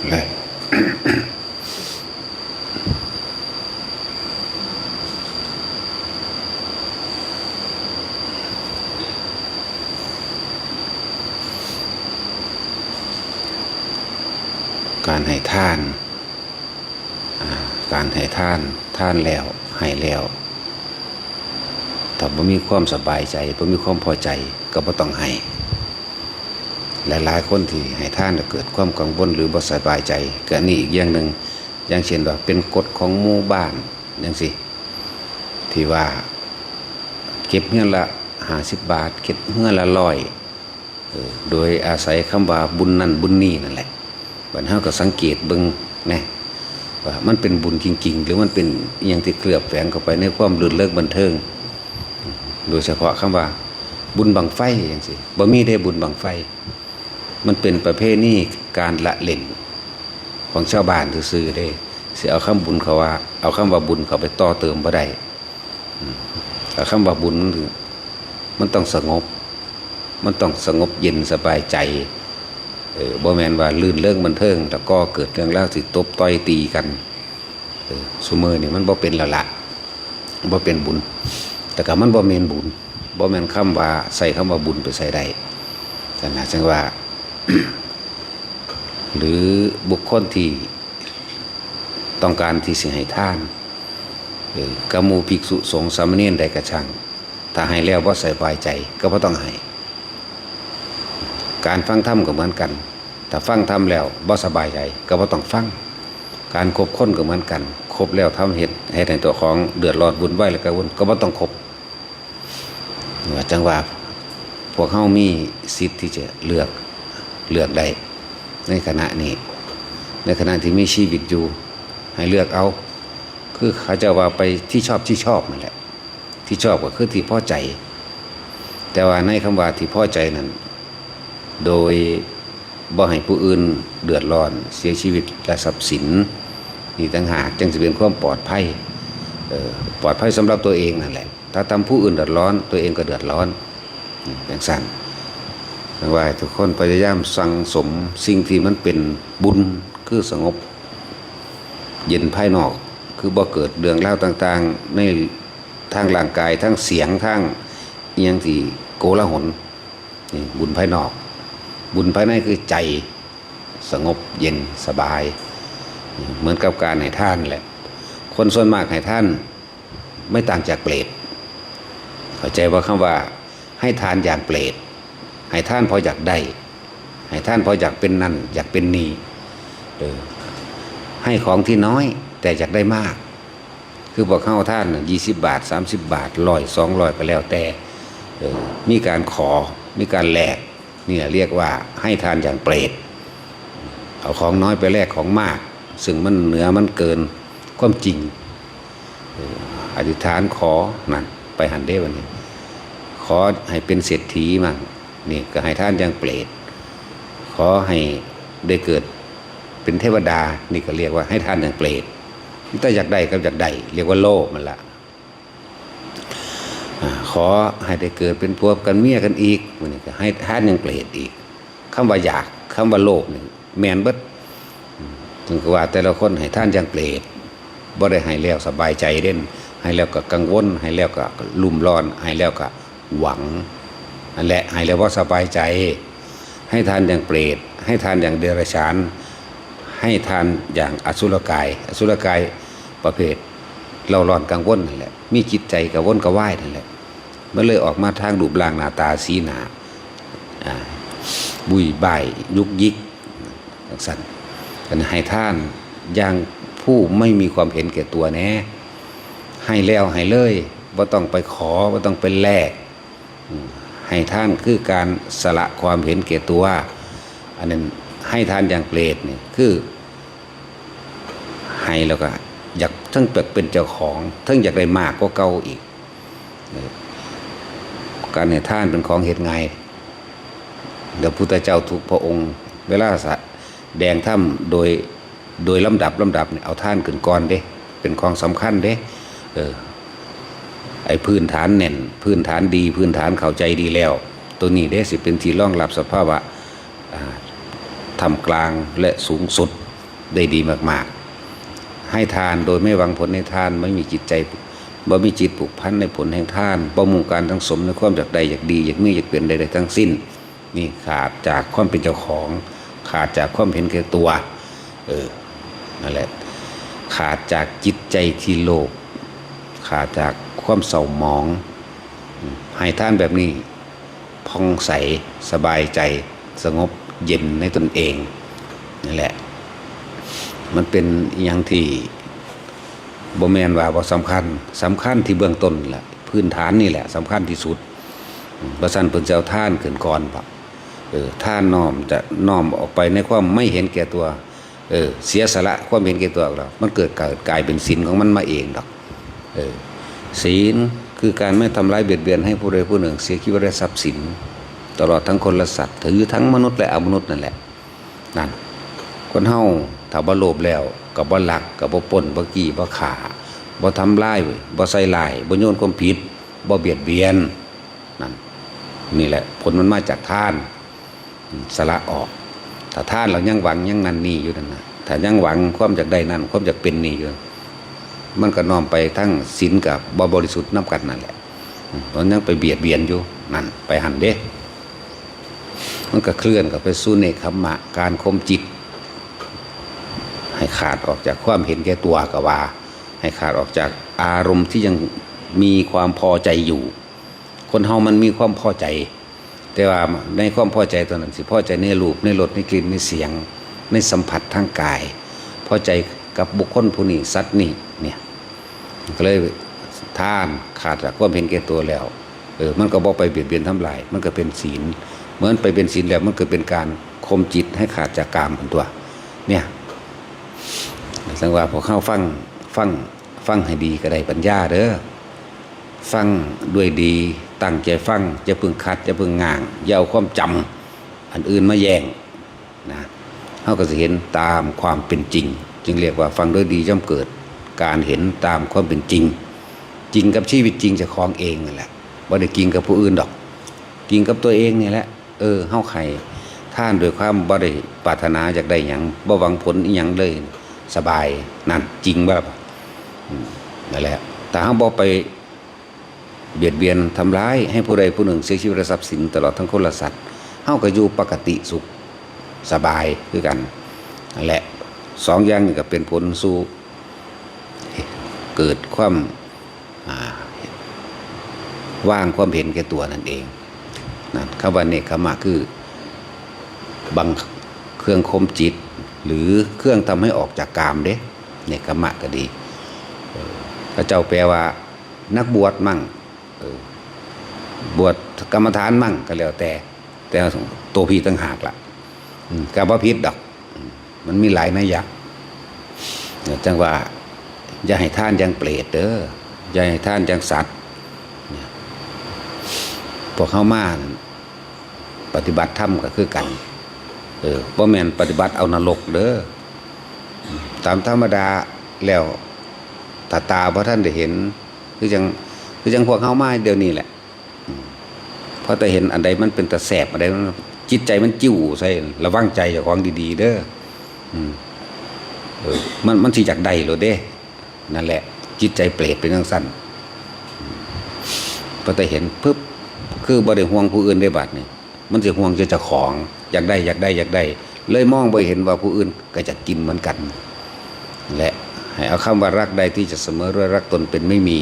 เลย การให้ทานทานแล้วให้แล้วถ้าบ่มีความสบายใจบ่มีความพอใจก็บ่ต้องให้หลายๆคนที่ให้ทานแล้วเกิดความกังวลหรือบ่สบายใจก็นี่อีกอย่างหนึ่งอย่างเช่นว่าเป็นกฎของหมู่บ้านจังซี่ที่ว่าเก็บเงินละ50 บาทเก็บเงินละ100โดยอาศัยคำว่าบุญนั่นบุญนี่นั่นแหละบัดเฮาก็สังเกตเบิ่งนะว่ามันเป็นบุญจริงๆหรือมันเป็นอหยังที่เคลือบแฝงเข้าไปในความลื่นเลิกบันเทิงโดยเฉพาะคำว่าบุญบังไฟจังซี่บ่มีได้บุญบังไฟมันเป็นประเพณีการละเล่นของชาวบ้านซื่อๆเด้สิเอาคำบุญเขาว่าเอาคำว่าบุญเขาไปต่อเติมบ่ได้เอาคำว่าบุญมันต้องสงบมันต้องสงบเย็นสบายใจบ่แม่นว่าลื่นเริงบันเทิงแล้วก็เกิดเรื่องราวสิตบต่อยตีกันซุมื้อนี่มันบ่เป็นแล้วล่ะบ่เป็นบุญแต่ก็มันบ่แม่นบุญบ่แม่นคำว่าใส่คำว่าบุญไปใส่ได้แต่น่าจังว่า หรือบุคคลที่ต้องการที่สิให้ทานกะหมู่ภิกษุสงฆ์สามเณรใดก็ช่างถ้าให้แล้วบ่สบายใจก็บ่ต้องให้การฟังธรรมก็เหมือนกันถ้าฟังธรรมแล้วบ่สบายใจก็บ่ต้องฟังการคบคนก็เหมือนกันคบแล้วทำเหตุให้ตัวของเดือดร้อนวุ่นวายแล้วก็บ่ต้องคบว่าจังว่าพวกเฮามีสิทธิ์ที่จะเลือกได้ในขณะนี้ในขณะที่มีชีวิตอยู่ให้เลือกเอาคือเขาจะว่าไปที่ชอบนั่นแหละที่ชอบก็คือที่พอใจแต่ว่าในคำว่าที่พอใจนั้นโดยบ่ให้ผู้อื่นเดือดร้อนเสียชีวิตและทรัพย์สินนี่ต่างหากจึงจะเป็นความปลอดภัยปลอดภัยสำหรับตัวเองนั่นแหละถ้าทำผู้อื่นเดือดร้อนตัวเองก็เดือดร้อนอย่างสั้นว่าทุกคนพยายามสั่งสมสิ่งที่มันเป็นบุญคือสงบเย็นภายนอกคือบ่เกิดเรื่องราวต่างๆในทางร่างกายทั้งเสียงทั้งอหยังที่โกลาหลนี่บุญภายนอกบุญภายในคือใจสงบเย็นสบายเหมือนกับการให้ทานแหละคนส่วนมากให้ทานไม่ต่างจากเปรตเข้าใจว่าคำว่าให้ทานอย่างเปรตให้ทานพออยากได้ให้ทานพออยากเป็นนั่นอยากเป็นนี่ให้ของที่น้อยแต่อยากได้มากคือบอกเข้าท่าน20 บาท30 บาท100 200ก็แล้วแต่มีการขอมีการแลกนี่เรียกว่าให้ทานอย่างเปรตเอาของน้อยไปแลกของมากซึ่งมันเหนือมันเกินความจริงอธิษฐานขอนั่นไปหันได้วันนี้ขอให้เป็นเศรษฐีมั่งนี่ก็ให้ท่านอย่างเปรตขอให้ได้เกิดเป็นเทวดานี่ก็เรียกว่าให้ท่านอย่างเปรตถ้าอยากได้ก็อยากได้เรียกว่าโลภมันละขอให้ได้เกิดเป็นผัวกันเมียกันอีกมันนี่ก็ให้ท่านอย่างเปรตอีกคำว่าอยากคำว่าโลภนี่แมนเบิดถึงกับว่าแต่ละคนให้ท่านอย่างเปรตบ่ได้ให้แล้วสบายใจเด่นให้แล้วก็กังวลให้แล้วก็ลุ่มร้อนให้แล้วก็หวังนั่นแหละให้แล้วว่าสบายใจให้ทานอย่างเปรตให้ทานอย่างเดรัจฉานให้ทานอย่างอสุรกายประเภทเราร้อนกังวลนั่นแหละมีจิตใจกังวลกระวายนั่นแหละมันเลยออกมาทางรูปร่างหน้าตาสีหน้าบุยบ่ายยุกยิกสั่นกันให้ท่านอย่างผู้ไม่มีความเห็นแก่ตัวแน่ให้แล้วให้เลยบ่ต้องไปขอบ่ต้องไปแลกให้ท่านคือการสละความเห็นแก่ตัวอันนั้นให้ทานอย่างเปรตนี่คือให้แล้วก็อยากทั้งเป็นเจ้าของทั้งอยากได้มากก็เก่าอีกการให้ทานเป็นของเหตุไงเดี๋ยวพุทธเจ้าทุกพระองค์เวลาแดงถ้ำโดยลำดับเนี่ยเอาท่านขึ้นก่อนเด้เป็นของสำคัญเด้ไอ้พื้นฐานแน่นพื้นฐานดีพื้นฐานเข้าใจดีแล้วตัวนี้ได้สิเป็นที่รองรับสภาวะ ทำกลางและสูงสุดได้ดีมากๆให้ทานโดยไม่หวังผลในทานไม่มีจิตใจบ่มีจิตผูกพันในผลแห่งทานบ่มุ่งการทั้งสมในความอยากใดอยากดีอยากมีอยากเป็นใดๆทั้งสิ้นนี่ขาดจากความเป็นเจ้าของขาดจากความเห็นแก่ตัวนั่นแหละขาดจากจิตใจที่โลภขาดจากความเศร้าหมองให้ท่านแบบนี้ผ่องใสสบายใจสงบเย็นในตนเองนั่นแหละมันเป็นอย่างที่บ่แม่นว่าบ่สำคัญที่เบื้องต้นแหละพื้นฐานนี่แหละสำคัญที่สุดบ่ซั่นเพิ่นจะเอาท่านขึ้นก่อนบ่ท่านน้อมจะน้อมออกไปในความไม่เห็นแก่ตัวเสียสละความเห็นแก่ตัวออกแล้วมันเกิดกลายเป็นศีลของมันมาเองดอกศีลคือการไม่ทำร้ายเบียดเบียนให้ผู้ใดผู้หนึ่งเสียชีวิตและทรัพย์สินตลอดทั้งคนและสัตว์ถือทั้งมนุษย์และอมนุษย์นั่นแหละนั่นคนเฮาถ้าบ่โลภแล้วก็บ่ลักก็บ่ปล้นบ่กี้บ่ฆ่าบ่ทำร้ายบ่ใส่ร้ายบ่โยนความผิดบ่เบียดเบียนนั่นนี่แหละผลมันมาจากทานสละออกถ้าทานเรายังหวังยังนั่นนี่อยู่นั่นนะถ้ายังหวังความจากได้นั่นความจากเป็นนี่อยู่มันก็น้อมไปทั้งศีลกับบ่บริสุทธิ์นำกันนั่นแหละตอนยังไปเบียดเบียนอยู่นั่นไปหันเด้มันก็เคลื่อนกับไปสู่เนคขมะการข่มจิตให้ขาดออกจากความเห็นแก่ตัวก็ว่าให้ขาดออกจากอารมณ์ที่ยังมีความพอใจอยู่คนเฮามันมีความพอใจแต่ว่าในความพอใจตัวนั้นสิพอใจในรูปในรสในกลิ่นในเสียงในสัมผัสทางกายพอใจกับบุคคลผู้นี้สัตว์นี้เนี่ยก็เลยท่านขาดจากความเห็นแก่ตัวแล้วมันก็บ่ไปเบียดเบียนทำลายมันก็เป็นศีลเหมือนไปเป็นศีลแล้วมันก็เป็นการข่มจิตให้ขาดจากกามเป็นตัวเนี่ยสังว่าพอเข้าฟังให้ดีก็ได้ปัญญาเด้อฟังด้วยดีตั้งใจฟังจะพึงคัดจะพึงง่างอย่าเอาความจำอันอื่นมาแย่งนะเขาก็จะเห็นตามความเป็นจริงจึงเรียกว่าฟังด้วยดีย่อมเกิดการเห็นตามความเป็นจริงจริงกับชีวิตจริงจะคล้องเองนั่นแหละบ่ได้กินกับผู้อื่นดอกกินกับตัวเองนี่แหละเฮาไข่ท่านโดยความบ่ได้ปรารถนาอยากได้หยังบ่หวังผลอีหยังเลยสบายนั่นจริงบ่ล่ะนั่นแหละแต่เฮาบ่ไปเบียดเบียนทำร้ายให้ผู้ใดผู้หนึ่งเสียชีวิตและทรัพย์สินตลอดทั้งคนและสัตว์เฮาก็อยู่ปกติสุขสบายคือกันนั่นแหละสองอย่างนี้ก็เป็นผลสู่เกิดความว่างความเห็นแก่ตัวนั่นเองนั่นคำว่าเนคขมะคือบังเครื่องข่มจิตหรือเครื่องทำให้ออกจากกามเด้เนคขมะก็ดีพระเจ้าแปลว่านักบวชมั่งบวชกรรมฐานมั่งก็แล้วแต่ตัวพี่ต่างหากล่ะกับว่าพิษดอกมันมีหลายนัยยะจังว่าอย่าให้ท่านยังเปรตเด้ออย่าให้ท่านยังสัตว์พวกเข้ามาปฏิบัติธรรมก็คือกันบ่แม่นปฏิบัติเอานรกเด้อตามธรรมดาแล้วตาบ่ท่านได้เห็นคือจังพวกเข้ามาเดี๋ยวนี้แหละเพราะแต่เห็นอันใดมันเป็นตะแสบอันใดจิตใจมันจิ้วใส่ระวังใจเจ้าของดีๆเด้อมันสิจากใดโลดเด้นั่นแหละจิตใจเปรตเป็นจังซั่นพอแต่เห็นปึ๊บคือบ่ได้ห่วงผู้อื่นได้บัดนี่มันสิห่วงเจ้าของอยากได้เลยมองบ่เห็นว่าผู้อื่นก็จะกินเหมือนกันและให้เอาคำว่ารักใดที่จะเสมอด้วยรักตนเป็นไม่มี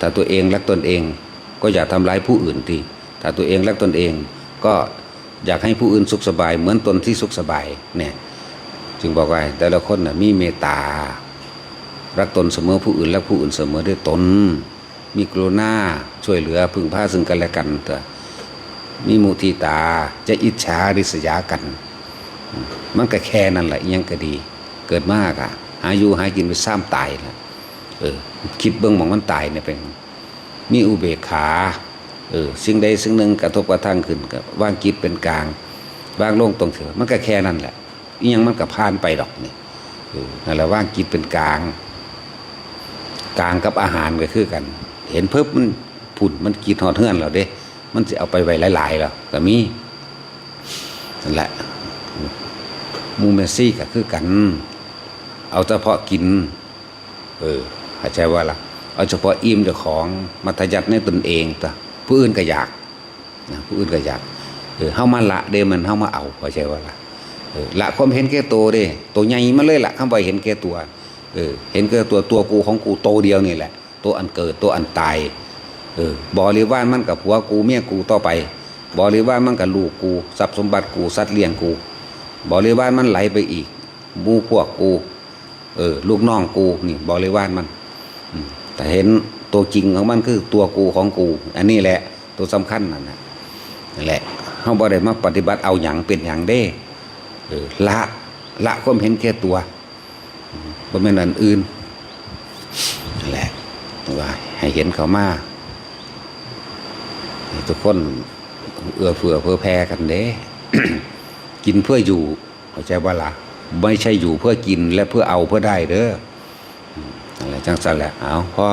ถ้าตัวเองรักตนเองก็อย่าทำร้ายผู้อื่นที่ถ้าตัวเองรักตนเองก็อยากให้ผู้อื่นสุขสบายเหมือนตนที่สุขสบายเนี่ยจึงบอกว่าแต่ละคนน่ะมีเมตตารักตนเสมอผู้อื่นรักผู้อื่นเสมอด้วยตนมีกรุณาช่วยเหลือพึ่งพาซึ่งกันและกันเถอะมีมุทิตาจะอิจฉาริษยากันมันก็แค่นั้นแหละยังก็ดีเกิดมากอ่ะหาอยู่หากินไปซ้ำตายแล้วคิดเบิ่งมองมันตายเนี่ยเป็นมีอุเบกขาสิ่งใดสิ่งหนึ่งกระทบกระทั่งขึ้นก็วางจิตเป็นกลางวางลงตรงเถอะมันก็แค่นั้นแหละอีหยังมันก็ผ่านไปดอกนี่นั่นแหละวางจิตเป็นกลางกับอาหารก็คือกันเห็นเพิ่มมันผุ่นมันกินหอดเฮือนเราเด้มันจะเอาไปไว้หลายๆแล้วก็มีนั่นแหละ หมู่เมสซี่ก็คือกันเอาเฉพาะกินเข้าใจว่าล่ะเอาเฉพาะอิ่มเจ้าของมัธยัติในตนเองตะผู้อื่นก็อยากนะผู้อื่นก็อยากเฮามาละเด้มันเฮามาเอาเข้าใจว่าล่ะละความเห็นแก่ตัวเด้ตัวใหญ่มาเลยล่ะคำว่าเห็นแก่ตัวเห็นแก่ตัวกูของกูโตเดียวนี่แหละตัวอันเกิดตัวอันตายบริวารมันกับผัวกูเมียกูต่อไปบริวารมันกับลูกกูทรัพย์สมบัติกูสัตว์เลี้ยงกูบริวารมันไหลไปอีกหมู่พวกกูลูกน้องกูนี่บริวารมันแต่เห็นตัวจริงของมันคือตัวกูของกูอันนี้แหละตัวสำคัญนั่นแหละเฮาบ่ได้มาปฏิบัติเอาหยังเป็นหยังเด้ละความเห็นแก่ตัวบ่แม่นอันอื่นนั่นแหละว่าให้เห็นเขามาทุกคนเอื้อเฟื้อเผื่อแผ่กันเด้ กินเพื่ออยู่เข้าใจว่าล่ะไม่ใช่อยู่เพื่อกินและเพื่อเอาเพื่อได้เด้ออะไรจังซั่นแหละเอาพ่อ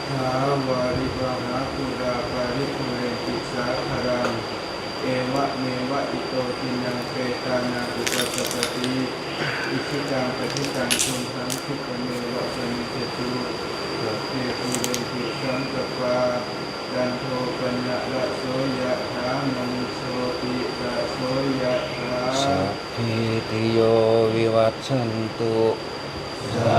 ถาวาริวหาปุราปาริปุเรนติสาคารังเอวะเมวะอิโตทินังเปตานาอุปสปติอิชิตังปฏิตังทุมหังคิปะเมวะสมิจตุเทปุเรนติสังกปาดันโทปัญญะละโสยะถามณิโสติละโสยะถา สัพพิติโยวิวัชชันตุ สา